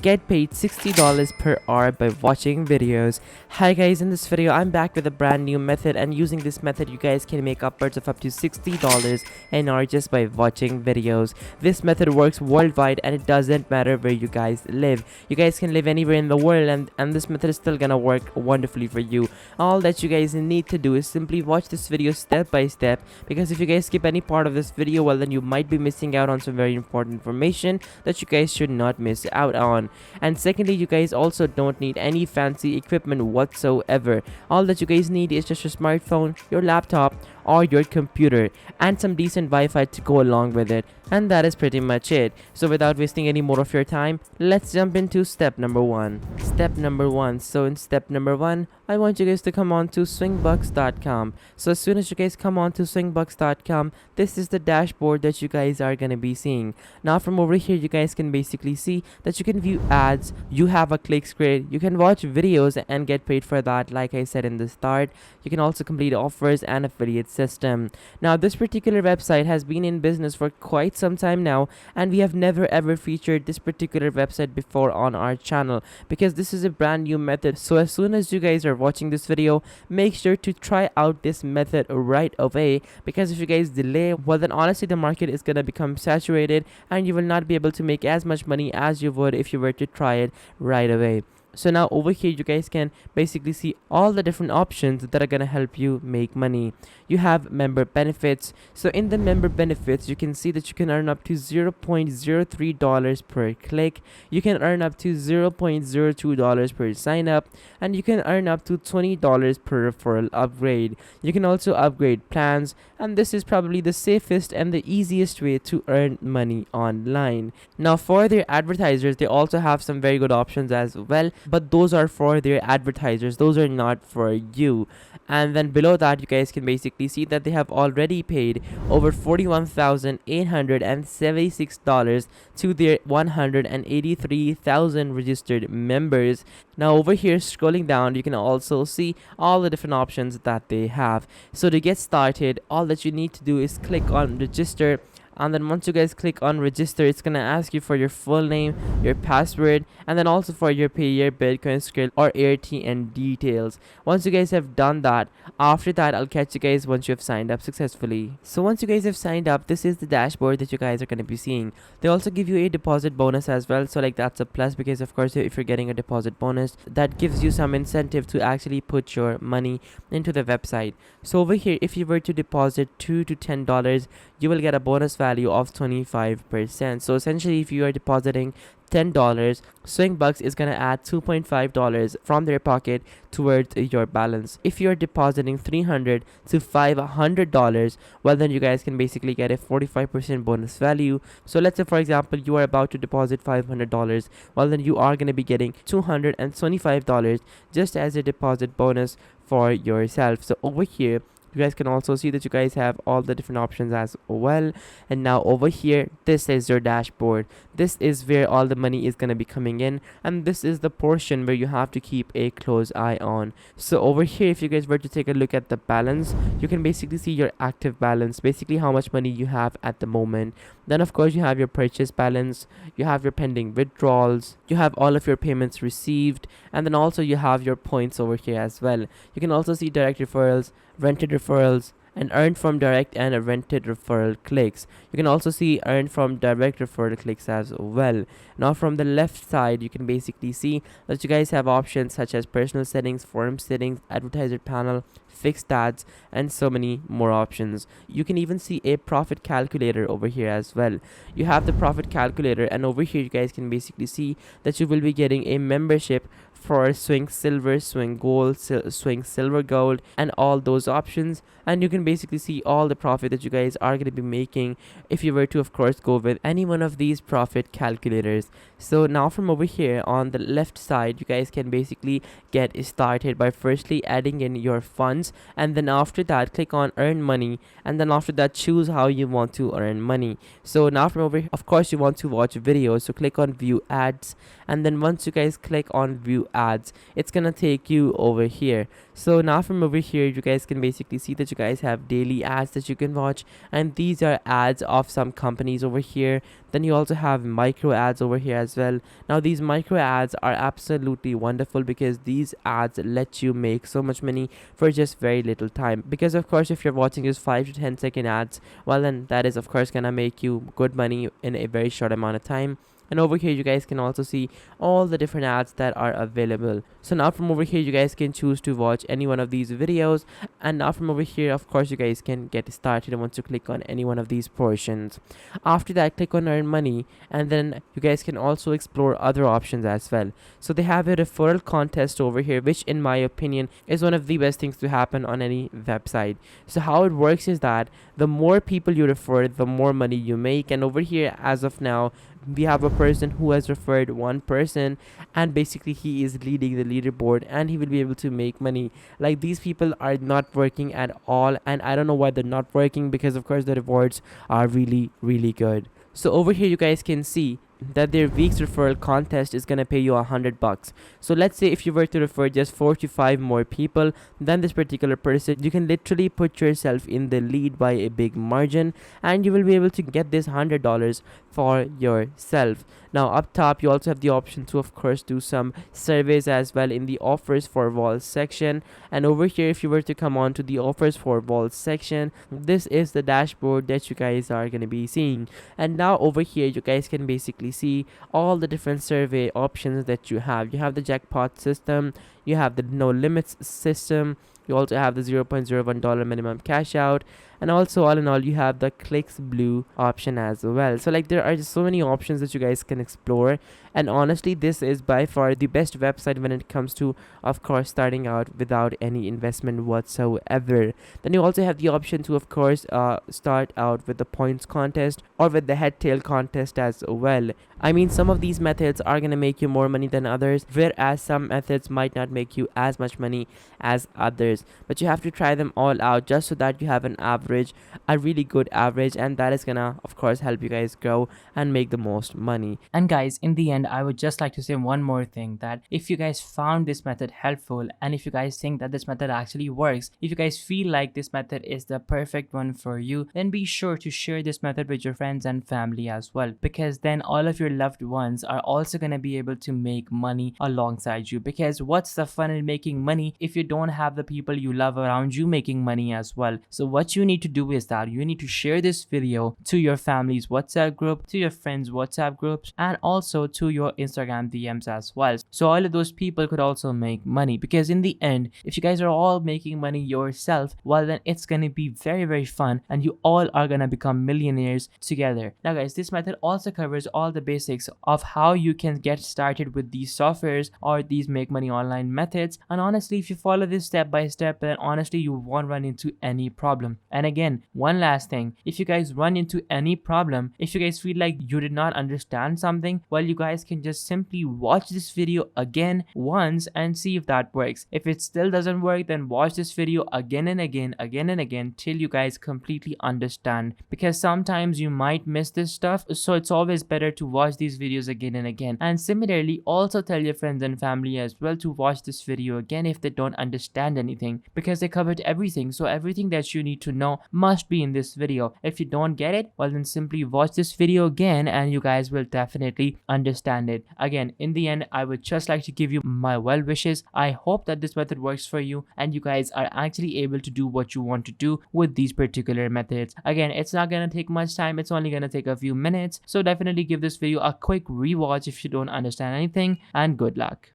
get paid $60 per hour by watching videos. Hi guys, in this video I'm back with a brand new method, and using this method you guys can make upwards of up to $60 an hour just by watching videos. This method works worldwide and it doesn't matter where you guys live. You guys can live anywhere in the world, and this method is still gonna work wonderfully for you. All that you guys need to do is simply watch this video step by step, because if you guys skip any part of this video, well then you might be missing out on some very important information that you guys should not miss out on. And secondly, you guys also don't need any fancy equipment whatsoever. All that you guys need is just your smartphone, your laptop, or your computer, and some decent Wi-Fi to go along with it. And that is pretty much it. So without wasting any more of your time, let's jump into step number one. Step number one. So in step number one, I want you guys to come on to swingbucks.com. So as soon as you guys come on to swingbucks.com, this is the dashboard that you guys are gonna be seeing. Now from over here, you guys can basically see that you can view ads, you have a clicks grid, you can watch videos and get paid for that, like I said in the start. You can also complete offers and affiliate system. Now this particular website has been in business for quite some time now, and we have never ever featured this particular website before on our channel, because this is a brand new method. So as soon as you guys are watching this video, make sure to try out this method right away, because if you guys delay, well then honestly the market is gonna become saturated and you will not be able to make as much money as you would if you were to try it right away. So now over here you guys can basically see all the different options that are gonna help you make money. You have member benefits. So in the member benefits, you can see that you can earn up to $0.03 per click. You can earn up to $0.02 per sign up, and you can earn up to $20 per referral upgrade. You can also upgrade plans, and this is probably the safest and the easiest way to earn money online. Now for their advertisers, they also have some very good options as well, but those are for their advertisers, those are not for you. And then below that, you guys can basically see that they have already paid over $41,876 to their 183,000 registered members. Now over here, scrolling down, you can also see all the different options that they have. So to get started, all that you need to do is click on register. And then once you guys click on register, it's gonna ask you for your full name, your password, and then also for your payer, Bitcoin, Skrill, or AirTN details. Once you guys have done that, after that I'll catch you guys once you have signed up successfully. So once you guys have signed up, this is the dashboard that you guys are gonna be seeing. They also give you a deposit bonus as well, so like that's a plus, because of course if you're getting a deposit bonus, that gives you some incentive to actually put your money into the website. So over here, if you were to deposit $2 to $10, you will get a bonus value of 25%. So essentially, if you are depositing $10, Swingbucks is gonna add $2.5 from their pocket towards your balance. If you're depositing $300 to $500, well then you guys can basically get a 45% bonus value. So let's say for example you are about to deposit $500, well then you are gonna be getting $225 just as a deposit bonus for yourself. So over here, you guys can also see that you guys have all the different options as well. And now over here, this is your dashboard. This is where all the money is going to be coming in, and this is the portion where you have to keep a close eye on. So over here, if you guys were to take a look at the balance, you can basically see your active balance, basically how much money you have at the moment. Then of course you have your purchase balance, you have your pending withdrawals, you have all of your payments received, and then also you have your points over here as well. You can also see direct referrals, rented referrals, and earned from direct and rented referral clicks. You can also see earned from direct referral clicks as well. Now from the left side, you can basically see that you guys have options such as personal settings, forum settings, advertiser panel, fixed ads, and so many more options. You can even see a profit calculator over here as well. You have the profit calculator, and over here you guys can basically see that you will be getting a membership for Swing Silver, Swing Gold, Swing Silver Gold, and all those options. And you can basically see all the profit that you guys are going to be making if you were to of course go with any one of these profit calculators. So now from over here on the left side, you guys can basically get started by firstly adding in your funds once, and then after that click on earn money, and then after that choose how you want to earn money. So now from over here, of course you want to watch videos, so click on view ads, and then once you guys click on view ads, it's gonna take you over here. So now from over here you guys can basically see that you guys have daily ads that you can watch, and these are ads of some companies over here. Then you also have micro ads over here as well. Now these micro ads are absolutely wonderful because these ads let you make so much money for just very little time, because of course if you're watching just 5 to 10 second ads, well then that is of course gonna make you good money in a very short amount of time. And over here you guys can also see all the different ads that are available. So now from over here you guys can choose to watch any one of these videos, and now from over here of course you guys can get started once you click on any one of these portions. After that click on earn money, and then you guys can also explore other options as well. So they have a referral contest over here, which in my opinion is one of the best things to happen on any website. So how it works is that the more people you refer, the more money you make. And over here as of now we have a person who has referred one person, and basically he is leading the leaderboard and he will be able to make money. Like, these people are not working at all, and I don't know why they're not working, because of course the rewards are really good. So over here you guys can see that their week's referral contest is gonna pay you $100. So let's say if you were to refer just 4 to 5 more people than this particular person, you can literally put yourself in the lead by a big margin, and you will be able to get this $100 for yourself. Now up top you also have the option to of course do some surveys as well in the offers for walls section. And over here if you were to come on to the offers for walls section, this is the dashboard that you guys are going to be seeing. And now over here you guys can basically see all the different survey options that you have. You have the jackpot system, you have the no limits system, you also have the $0.01 minimum cash out, and also all in all you have the clicks blue option as well. So like there are just so many options that you guys can explore, and honestly this is by far the best website when it comes to of course starting out without any investment whatsoever. Then you also have the option to of course start out with the points contest or with the head tail contest as well. I mean, some of these methods are gonna make you more money than others, whereas some methods might not make you as much money as others, but you have to try them all out just so that you have an average, a really good average, and that is gonna of course help you guys grow and make the most money. And guys, in the end, I would just like to say one more thing, that if you guys found this method helpful, and if you guys think that this method actually works, if you guys feel like this method is the perfect one for you, then be sure to share this method with your friends and family as well, because then all of your loved ones are also going to be able to make money alongside you. Because what's the fun in making money if you don't have the people you love around you making money as well? So what you need to do is that you need to share this video to your family's WhatsApp group, to your friends WhatsApp groups, and also to your Instagram DMs as well, so all of those people could also make money. Because in the end, if you guys are all making money yourself, well then it's gonna be very fun, and you all are gonna become millionaires together. Now guys, this method also covers all the basics of how you can get started with these softwares or these make money online methods, and honestly if you follow this step by step, then honestly you won't run into any problem. And again, one last thing, if you guys run into any problem, if you guys feel like you did not understand something, well you guys can just simply watch this video again once and see if that works. If it still doesn't work, then watch this video again and again till you guys completely understand, because sometimes you might miss this stuff, so it's always better to watch these videos again and again. And similarly, also tell your friends and family as well to watch this video again if they don't understand anything, because they covered everything, so everything that you need to know must be in this video. If you don't get it, well then simply watch this video again and you guys will definitely understand it. Again, in the end, I would just like to give you my well wishes. I hope that this method works for you and you guys are actually able to do what you want to do with these particular methods. Again, it's not gonna take much time, it's only gonna take a few minutes, so definitely give this video a quick rewatch if you don't understand anything, and good luck.